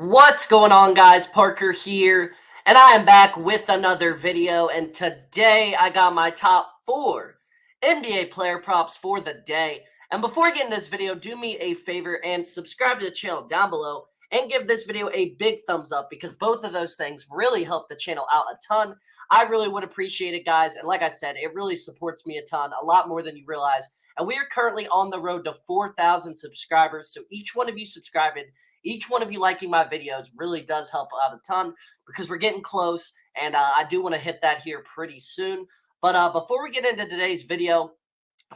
What's going on, guys? Parker here, and I am back with another video. And today I got my top 4 NBA player props for the day. And before I get into this video, do me a favor and subscribe to the channel down below and give this video a big thumbs up because both of those things really help the channel out a ton. I really would appreciate it, guys. And like I said, it really supports me a ton, a lot more than you realize. And we are currently on the road to 4,000 subscribers. So each one of you subscribing, each one of you liking my videos really does help out a ton because we're getting close, and I do want to hit that here pretty soon. But before we get into today's video,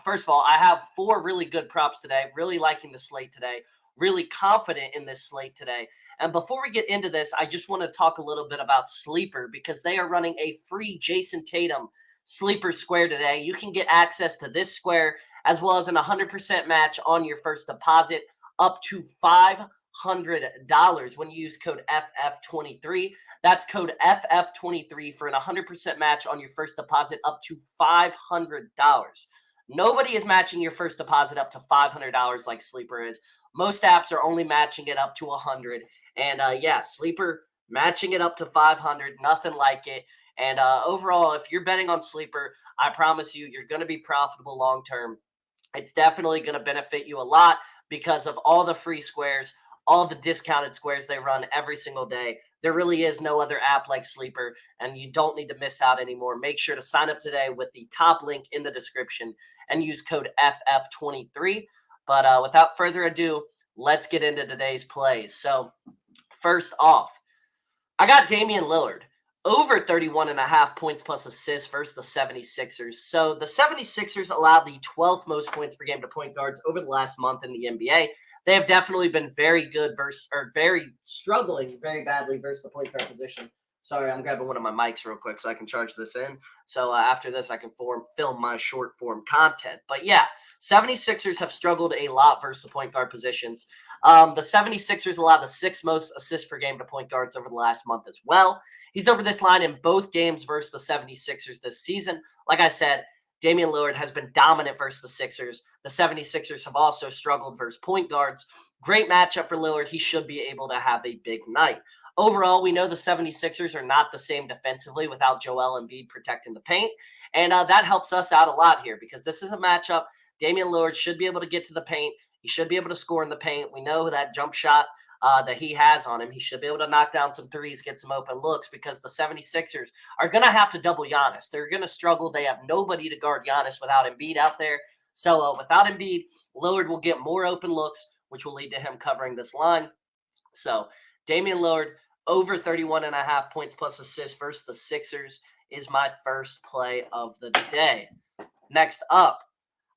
first of all, I have 4 really good props today. Really liking the slate today. Really confident in this slate today. And before we get into this, I just want to talk a little bit about Sleeper because they are running a free Jason Tatum Sleeper Square today. You can get access to this square as well as an 100% match on your first deposit up to $500 when you use code FF23. That's code FF23 for an 100% match on your first deposit up to $500. Nobody is matching your first deposit up to $500 like Sleeper is. Most apps are only matching it up to $100. And yeah, Sleeper matching it up to $500, nothing like it. And overall, if you're betting on Sleeper, I promise you, you're going to be profitable long term. It's definitely going to benefit you a lot because of all the free squares, all the discounted squares they run every single day. There really is no other app like Sleeper, and you don't need to miss out anymore. Make sure to sign up today with the top link in the description and use code FF23. But without further ado, let's get into today's plays. So first off, I got Damian Lillard over 31.5 points plus assists versus the 76ers. So the 76ers allowed the 12th most points per game to point guards over the last month in the NBA. They have definitely been very good very struggling very badly versus the point guard position. Sorry, I'm grabbing one of my mics real quick so I can charge this in. So after this, I can film my short form content. But yeah, 76ers have struggled a lot versus the point guard positions. The 76ers allow the 6th most assists per game to point guards over the last month as well. He's over this line in both games versus the 76ers this season. Like I said, Damian Lillard has been dominant versus the Sixers. The 76ers have also struggled versus point guards. Great matchup for Lillard. He should be able to have a big night. Overall, we know the 76ers are not the same defensively without Joel Embiid protecting the paint. And that helps us out a lot here because this is a matchup. Damian Lillard should be able to get to the paint. He should be able to score in the paint. We know that jump shot that he has on him. He should be able to knock down some threes, get some open looks because the 76ers are going to have to double Giannis. They're going to struggle. They have nobody to guard Giannis without Embiid out there. So without Embiid, Lillard will get more open looks, which will lead to him covering this line. So Damian Lillard over 31.5 points plus assists versus the Sixers is my first play of the day. Next up,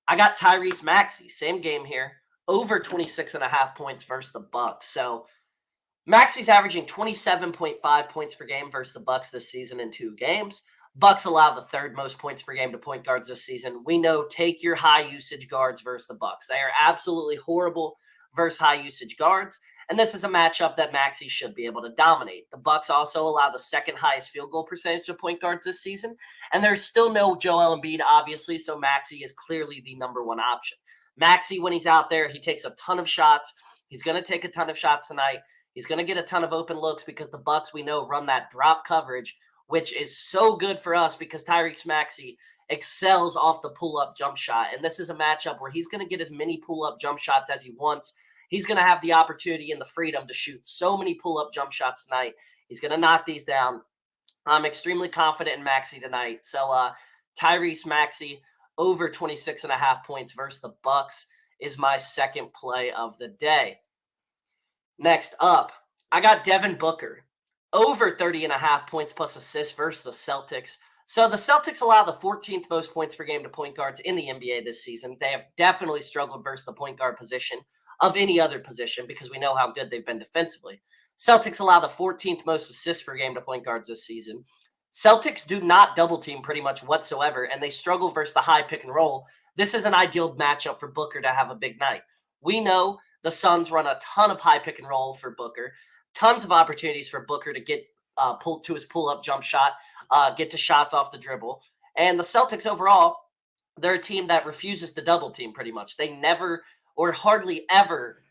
I got Tyrese Maxiell. Same game here. Over 26.5 points versus the Bucks. So Maxi's averaging 27.5 points per game versus the Bucks this season in 2 games. Bucks allow the 3rd most points per game to point guards this season. We know take your high usage guards versus the Bucks. They are absolutely horrible versus high usage guards. And this is a matchup that Maxey should be able to dominate. The Bucks also allow the 2nd highest field goal percentage of point guards this season. And there's still no Joel Embiid, obviously, so Maxey is clearly the number 1 option. Maxey, when he's out there, he takes a ton of shots. He's going to take a ton of shots tonight. He's going to get a ton of open looks because the Bucks, we know, run that drop coverage, which is so good for us because Tyrese Maxiell excels off the pull-up jump shot. And this is a matchup where he's going to get as many pull-up jump shots as he wants. He's going to have the opportunity and the freedom to shoot so many pull-up jump shots tonight. He's going to knock these down. I'm extremely confident in Maxey tonight. So Tyrese Maxiell over 26.5 points versus the Bucks is my second play of the day. Next up, I got Devin Booker over 30.5 points plus assists versus the Celtics. So the Celtics allow the 14th most points per game to point guards in the NBA this season. They have definitely struggled versus the point guard position of any other position because we know how good they've been defensively. Celtics allow the 14th most assists per game to point guards this season. Celtics do not double team pretty much whatsoever, and they struggle versus the high pick and roll. This is an ideal matchup for Booker to have a big night. We know the Suns run a ton of high pick and roll for Booker, tons of opportunities for Booker to get pulled to his pull-up jump shot, get to shots off the dribble. And the Celtics overall, they're a team that refuses to double team pretty much. They never or hardly ever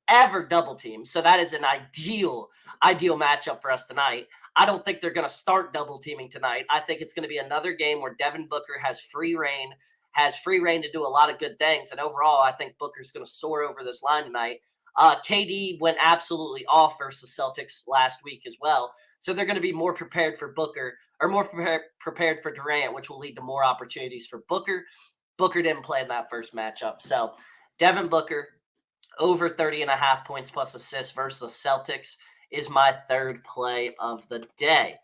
ever double team. So that is an ideal matchup for us tonight. I don't think they're going to start double teaming tonight. I think it's going to be another game where Devin Booker has free reign to do a lot of good things. And overall, I think Booker's going to soar over this line tonight. KD went absolutely off versus Celtics last week as well. So they're going to be more prepared for Booker, or more prepared for Durant, which will lead to more opportunities for Booker. Booker didn't play in that first matchup. So Devin Booker, over 30.5 points plus assists versus the Celtics, is my third play of the day.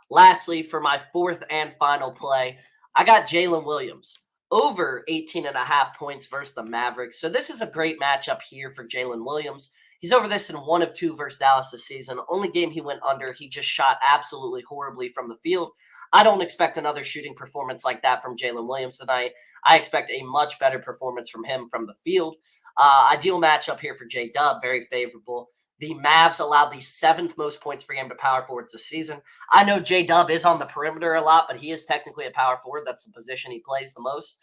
Lastly, for my fourth and final play, I got Jaylen Williams, over 18.5 points versus the Mavericks. So this is a great matchup here for Jaylen Williams. He's over this in 1 of 2 versus Dallas this season. Only game he went under, he just shot absolutely horribly from the field. I don't expect another shooting performance like that from Jaylen Williams tonight. I expect a much better performance from him from the field. Ideal matchup here for J-Dub, very favorable. The Mavs allowed the 7th most points per game to power forwards this season. I know J-Dub is on the perimeter a lot, but he is technically a power forward. That's the position he plays the most.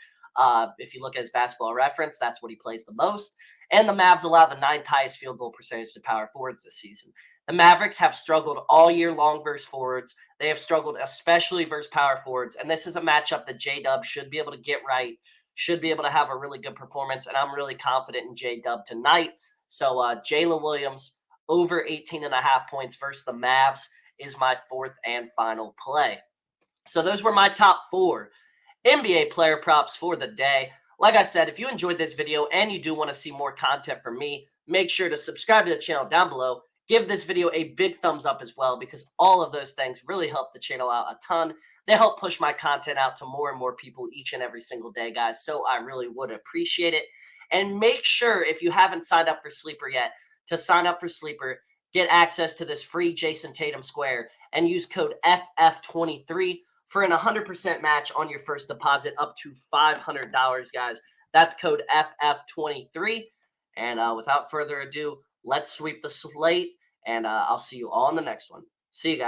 If you look at his basketball reference, that's what he plays the most. And the Mavs allow the 9th highest field goal percentage to power forwards this season. The Mavericks have struggled all year long versus forwards. They have struggled especially versus power forwards. And this is a matchup that J-Dub should be able to get right, should be able to have a really good performance. And I'm really confident in J-Dub tonight. So Jaylen Williams, over 18.5 points versus the Mavs, is my fourth and final play. So those were my top 4 NBA player props for the day. Like I said, if you enjoyed this video and you do want to see more content from me, make sure to subscribe to the channel down below. Give this video a big thumbs up as well, because all of those things really help the channel out a ton. They help push my content out to more and more people each and every single day, guys. So I really would appreciate it. And make sure, if you haven't signed up for Sleeper yet, to sign up for Sleeper, get access to this free Jason Tatum Square, and use code FF23 for an 100% match on your first deposit up to $500, guys. That's code FF23. And without further ado, let's sweep the slate, and I'll see you all in the next one. See you guys.